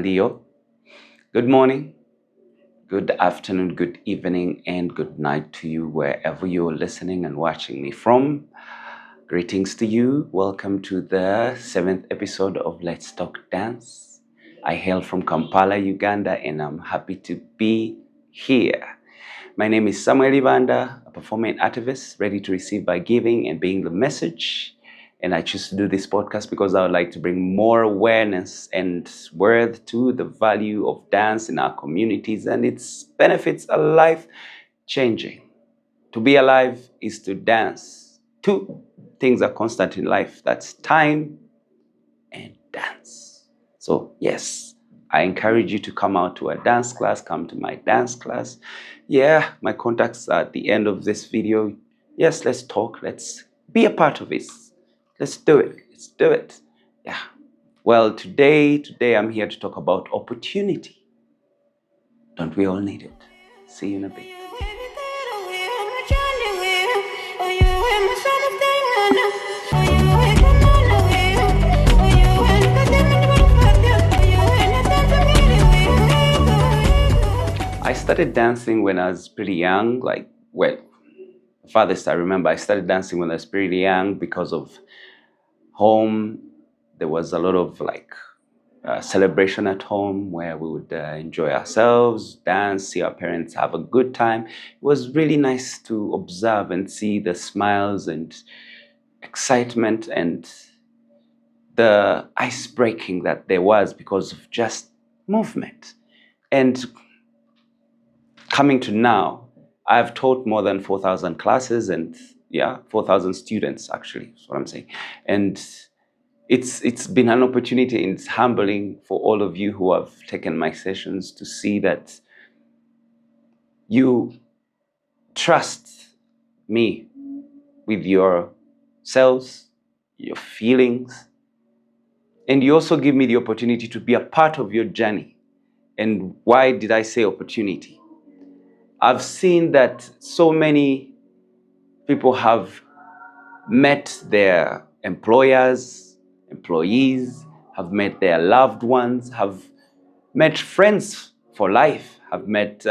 Mulio. Good morning, good afternoon, good evening, and good night to you wherever you're listening and watching me from. Greetings to you. Welcome to the 7th episode of Let's Talk Dance. I hail from Kampala, Uganda, and I'm happy to be here. My name is Samuel Ibanda, a performing activist ready to receive by giving and being the message. And I choose to do this podcast because I would like to bring more awareness and worth to the value of dance in our communities and its benefits are life changing. To be alive is to dance. Two things are constant in life. That's time and dance. So yes, I encourage you to come out to a dance class, come to my dance class. Yeah, my contacts are at the end of this video. Yes, let's talk. Let's be a part of it. Let's do it. Let's do it. Yeah. Well, today I'm here to talk about opportunity. Don't we all need it? See you in a bit. I started dancing when I was pretty young, farthest I remember, I started dancing when I was pretty young because of home. There was a lot of celebration at home where we would enjoy ourselves, dance, see our parents have a good time. It was really nice to observe and see the smiles and excitement and the ice breaking that there was because of just movement. And coming to now, I've taught more than 4,000 classes and 4,000 students actually, is what I'm saying. And it's been an opportunity and it's humbling for all of you who have taken my sessions to see that you trust me with yourselves, your feelings, and you also give me the opportunity to be a part of your journey. And why did I say opportunity? I've seen that so many people have met their employers, employees, have met their loved ones, have met friends for life, have met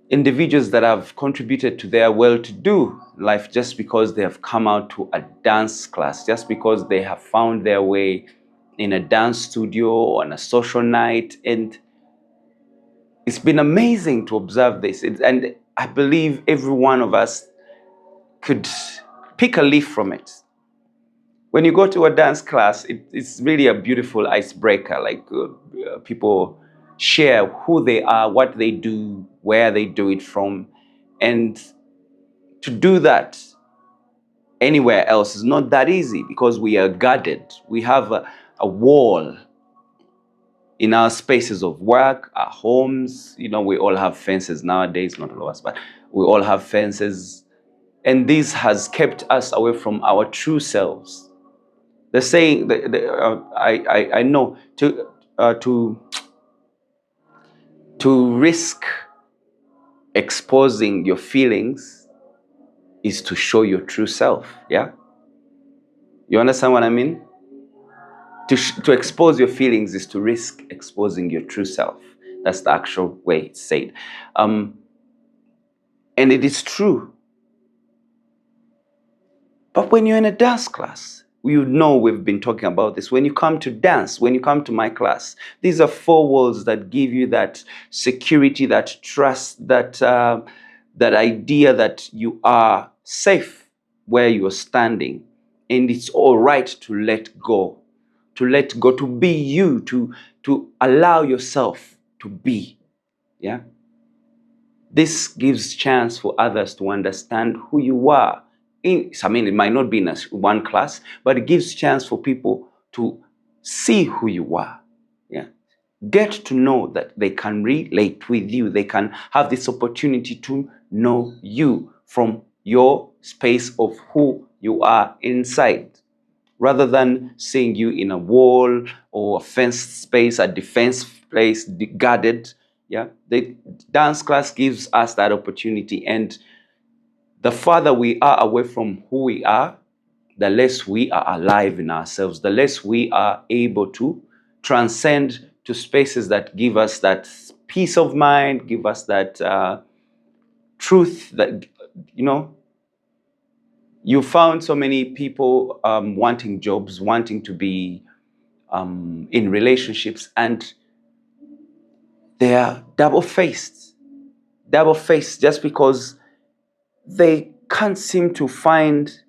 individuals that have contributed to their well-to-do life just because they have come out to a dance class, just because they have found their way in a dance studio on a social night. And it's been amazing to observe this. And I believe every one of us could pick a leaf from it. When you go to a dance class, it's really a beautiful icebreaker. People share who they are, what they do, where they do it from. And to do that anywhere else is not that easy because we are guarded. We have a wall in our spaces of work, our homes. You know, we all have fences nowadays, not all of us, but we all have fences. And this has kept us away from our true selves. The saying, I know, to risk exposing your feelings is to show your true self. Yeah, you understand what I mean? To expose your feelings is to risk exposing your true self. That's the actual way it's said, and it is true. But when you're in a dance class, you know we've been talking about this. When you come to dance, when you come to my class, these are four walls that give you that security, that trust, that idea that you are safe where you're standing. And it's all right to let go, to be you, to allow yourself to be. Yeah. This gives chance for others to understand who you are. It might not be in one class, but it gives chance for people to see who you are. Yeah. Get to know that they can relate with you. They can have this opportunity to know you from your space of who you are inside, rather than seeing you in a wall or a fenced space, a defense place, guarded. Yeah. The dance class gives us that opportunity, and the farther we are away from who we are, the less we are alive in ourselves, the less we are able to transcend to spaces that give us that peace of mind, give us that truth that, you found so many people wanting jobs, wanting to be in relationships, and they are double-faced just because they can't seem to find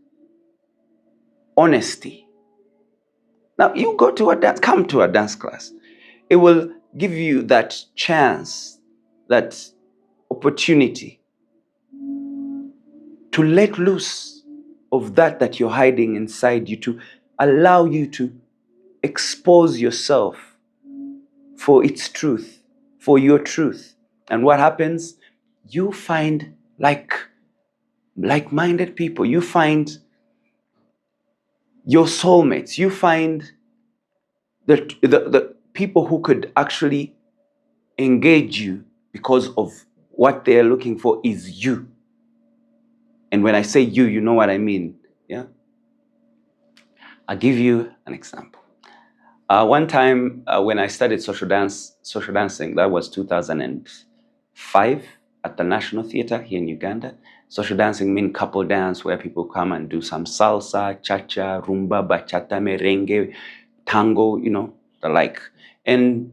honesty. Now, you come to a dance class. It will give you that chance, that opportunity to let loose of that you're hiding inside you, to allow you to expose yourself for its truth, for your truth. And what happens? You find like-minded people. You find your soulmates. You find the people who could actually engage you, because of what they're looking for is you. And when I say you know what I mean. Yeah. I'll give you an example. One time when I studied social dancing, that was 2005 at the National Theatre here in Uganda. Social dancing means couple dance, where people come and do some salsa, cha-cha, rumba, bachata, merengue, tango, the like. And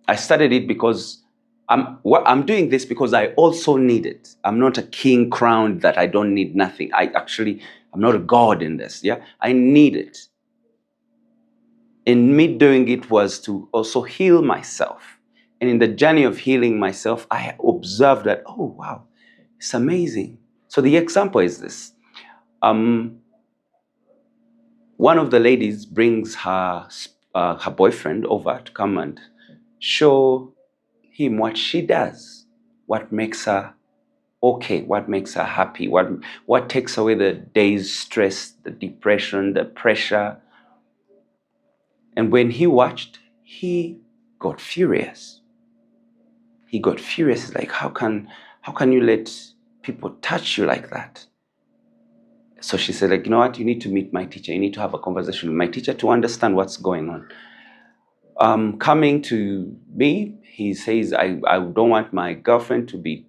I studied it because I'm doing this because I also need it. I'm not a king crowned that I don't need nothing. I'm not a god in this. Yeah, I need it. In me doing it was to also heal myself. And in the journey of healing myself, I observed that, oh, wow, it's amazing. So the example is this. One of the ladies brings her boyfriend over to come and show him what she does, what makes her okay, what makes her happy, what takes away the day's stress, the depression, the pressure. And when he watched, he got furious. He got furious. Like, how can you let people touch you like that? So she said, like, you know what? You need to meet my teacher. You need to have a conversation with my teacher to understand what's going on. Coming to me, he says, I don't want my girlfriend to be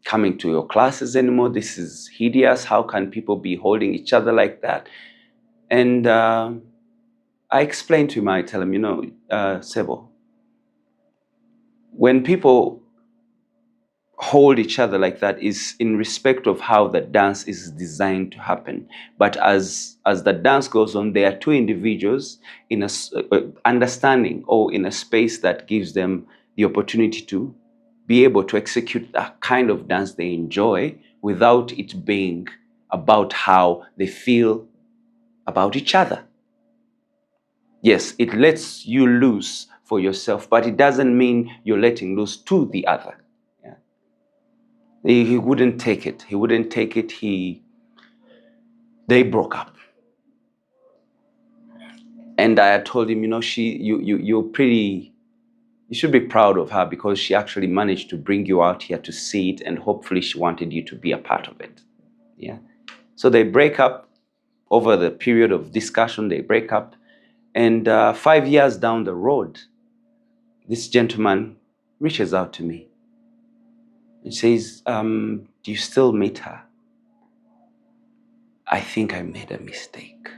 coming to your classes anymore. This is hideous. How can people be holding each other like that? And I explained to him, I tell him, Sebo, when people hold each other like that is in respect of how the dance is designed to happen. But as the dance goes on, there are two individuals in a understanding, or in a space that gives them the opportunity to be able to execute a kind of dance they enjoy without it being about how they feel about each other. Yes, it lets you loose for yourself, but it doesn't mean you're letting loose to the other. Yeah. He wouldn't take it. He wouldn't take it. They broke up. And I told him, you should be proud of her, because she actually managed to bring you out here to see it, and hopefully she wanted you to be a part of it. Yeah. So they break up. Over the period of discussion, they break up. And 5 years down the road, this gentleman reaches out to me and says, do you still meet her? I think I made a mistake.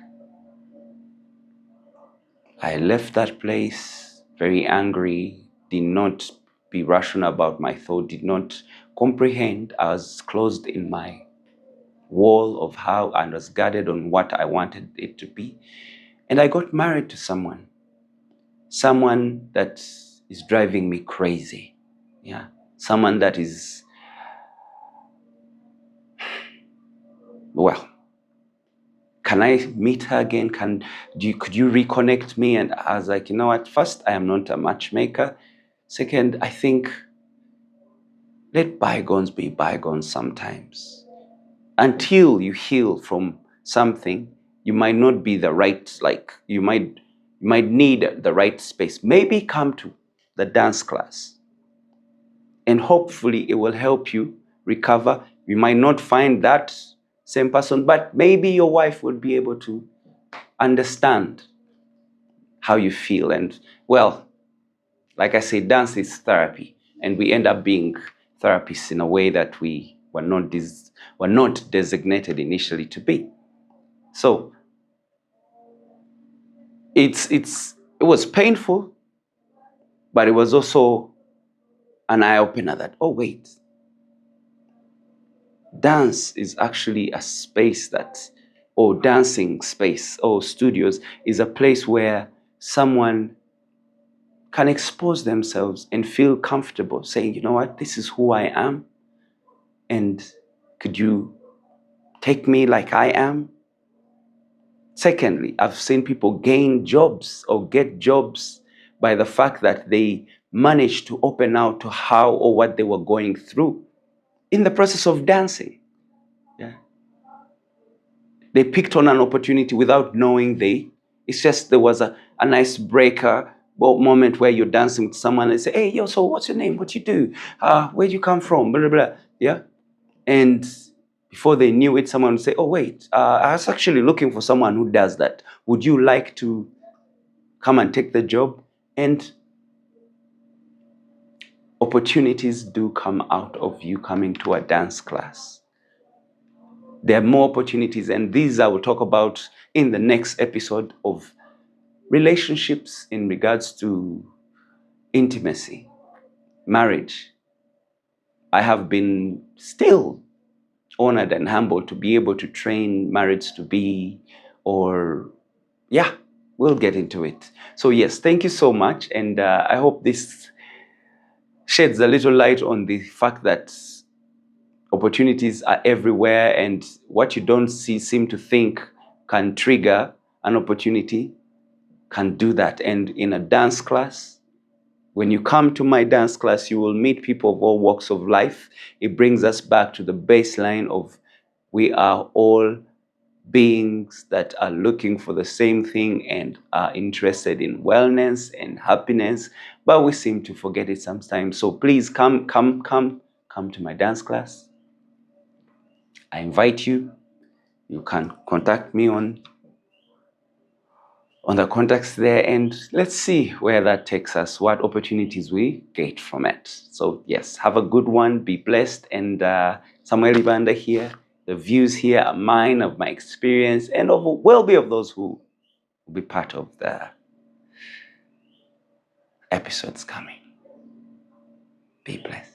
I left that place very angry, did not be rational about my thought, did not comprehend. I was closed in my wall of how I was guarded on what I wanted it to be. And I got married to someone that is driving me crazy. Yeah. Someone that is, well, can I meet her again? Could you reconnect me? And I was like, what? First, I am not a matchmaker. Second, I think let bygones be bygones sometimes. Until you heal from something, you might not be the right, you might need the right space. Maybe come to the dance class, and hopefully it will help you recover. You might not find that same person, but maybe your wife would be able to understand how you feel. And well, like I said, dance is therapy, and we end up being therapists in a way that we were not designated initially to be. So it was painful, but it was also an eye opener that, oh wait, dance is actually a space that, or dancing space or studios is a place where someone can expose themselves and feel comfortable saying, you know what, this is who I am, and could you take me like I am? Secondly, I've seen people gain jobs or get jobs by the fact that they managed to open out to how or what they were going through in the process of dancing. Yeah. They picked on an opportunity without knowing it's just there was a nice breaker moment where you're dancing with someone and say, hey, yo, so what's your name? What you do? Where do you come from? Blah, blah, blah. Yeah. And before they knew it, someone would say, oh, wait, I was actually looking for someone who does that. Would you like to come and take the job? And opportunities do come out of you coming to a dance class. There are more opportunities, and these I will talk about in the next episode of relationships in regards to intimacy, marriage. I have been still honored and humbled to be able to train marriage to be, or yeah, we'll get into it. So yes, thank you so much, and I hope this sheds a little light on the fact that opportunities are everywhere, and what you don't seem to think can trigger an opportunity can do that. And in a dance class, when you come to my dance class, you will meet people of all walks of life. It brings us back to the baseline of we are all beings that are looking for the same thing and are interested in wellness and happiness, but we seem to forget it sometimes. So please come to my dance class. I invite you. You can contact me on the contacts there, and let's see where that takes us, what opportunities we get from it. So yes, have a good one, be blessed, and Samuel Ibanda here. The views here are mine, of my experience, and of well-being of those who will be part of the episodes coming. Be blessed.